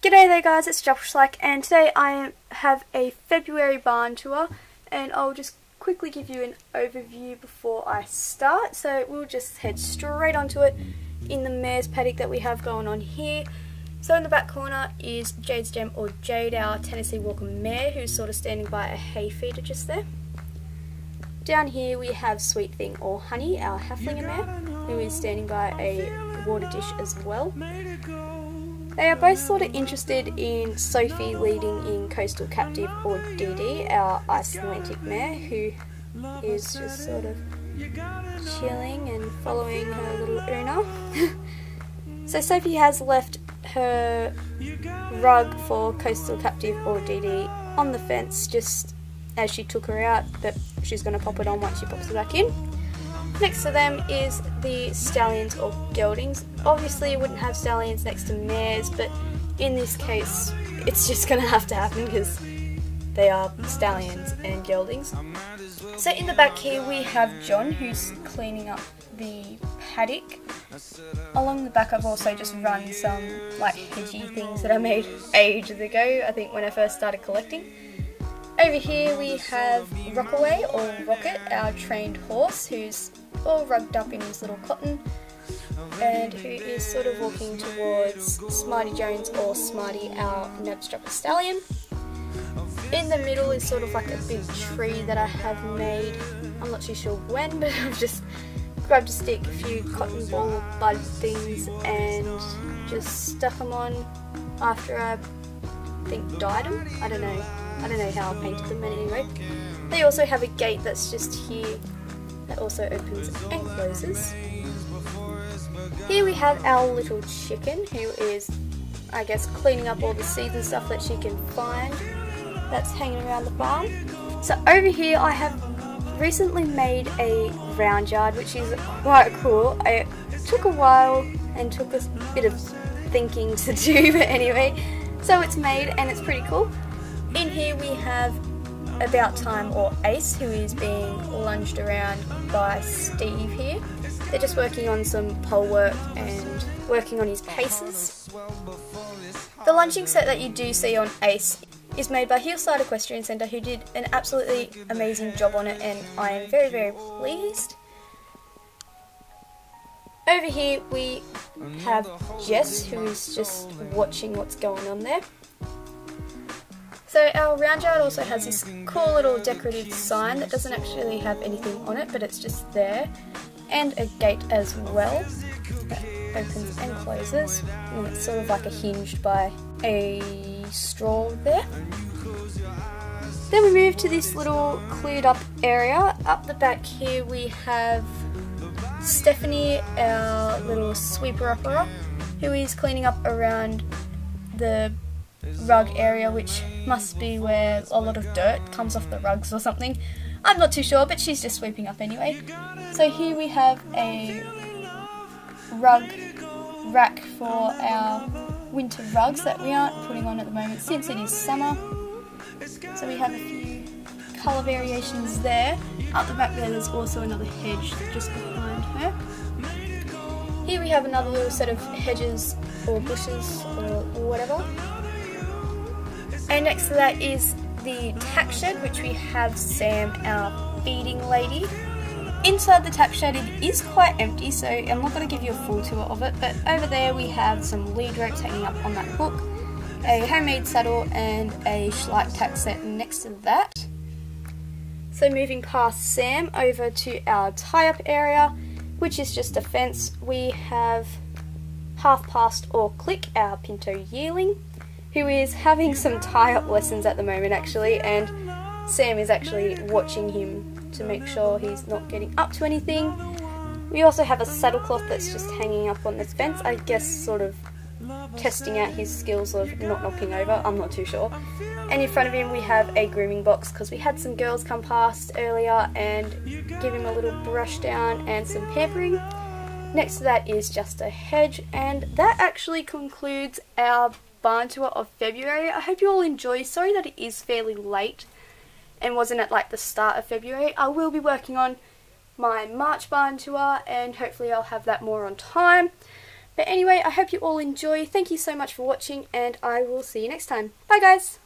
G'day there guys, it's Schleich, and today I have a February barn tour, and I'll just quickly give you an overview before I start. So we'll just head straight onto it in the mare's paddock that we have going on here. So in the back corner is Jade's Gem, or Jade, our Tennessee Walker mare, who's sort of standing by a hay feeder just there. Down here we have Sweet Thing, or Honey, our Halflinger mare, who is standing by a water dish as well. They are both sort of interested in Sophie leading in Coastal Captive, or DD, our Icelandic mare, who is just sort of chilling and following her little owner. So Sophie has left her rug for Coastal Captive, or DD, on the fence just as she took her out, but she's going to pop it on once she pops it back in. Next to them is the stallions, or geldings. Obviously you wouldn't have stallions next to mares, but in this case it's just going to have to happen because they are stallions and geldings. So in the back here we have John, who's cleaning up the paddock. Along the back I've also just run some like hedgy things that I made ages ago, I think when I first started collecting. Over here we have Rockaway, or Rocket, our trained horse, who's all rugged up in his little cotton and who is sort of walking towards Smarty Jones, or Smarty, our Knabstrucker stallion. In the middle is sort of like a big tree that I have made. I'm not too sure when, but I've just grabbed a stick, a few cotton ball bud things, and just stuck them on after I think dyed them. I don't know how I painted them, but anyway. They also have a gate that's just here that also opens and closes. Here we have our little chicken, who is, I guess, cleaning up all the seeds and stuff that she can find that's hanging around the farm. So over here I have recently made a round yard, which is quite cool. It took a while and took a bit of thinking to do, but anyway, so it's made and it's pretty cool. In here we have About Time, or Ace, who is being lunged around by Steve here. They're just working on some pole work and working on his paces. The lunging set that you do see on Ace is made by Hillside Equestrian Centre, who did an absolutely amazing job on it, and I am very, very pleased. Over here we have Jess, who is just watching what's going on there. So our round yard also has this cool little decorative sign that doesn't actually have anything on it, but it's just there, and a gate as well that opens and closes, and it's sort of like hinged by a straw there. Then we move to this little cleared up area. Up the back here we have Stephanie, our little sweeper-upper, who is cleaning up around the rug area, which must be where a lot of dirt comes off the rugs or something. I'm not too sure, but she's just sweeping up anyway. So here we have a rug rack for our winter rugs that we aren't putting on at the moment since it is summer. So we have a few colour variations there. Up the back there's also another hedge just behind her. Here we have another little set of hedges or bushes or whatever. And next to that is the tack shed, which we have Sam, our feeding lady. Inside the tack shed it is quite empty, so I'm not going to give you a full tour of it, but over there we have some lead ropes hanging up on that hook, a homemade saddle and a Schleich tack set next to that. So moving past Sam over to our tie-up area, which is just a fence, we have Half Past, or Click, our Pinto yearling, who is having some tie-up lessons at the moment actually, and Sam is actually watching him to make sure he's not getting up to anything. We also have a saddle cloth that's just hanging up on this fence, I guess sort of testing out his skills of not knocking over, I'm not too sure. And in front of him we have a grooming box, because we had some girls come past earlier and give him a little brush down and some pampering. Next to that is just a hedge, and that actually concludes our barn tour of February. I hope you all enjoy. Sorry that it is fairly late and wasn't at like the start of February. I will be working on my March barn tour, and hopefully I'll have that more on time. But anyway, I hope you all enjoy. Thank you so much for watching, and I will see you next time. Bye guys!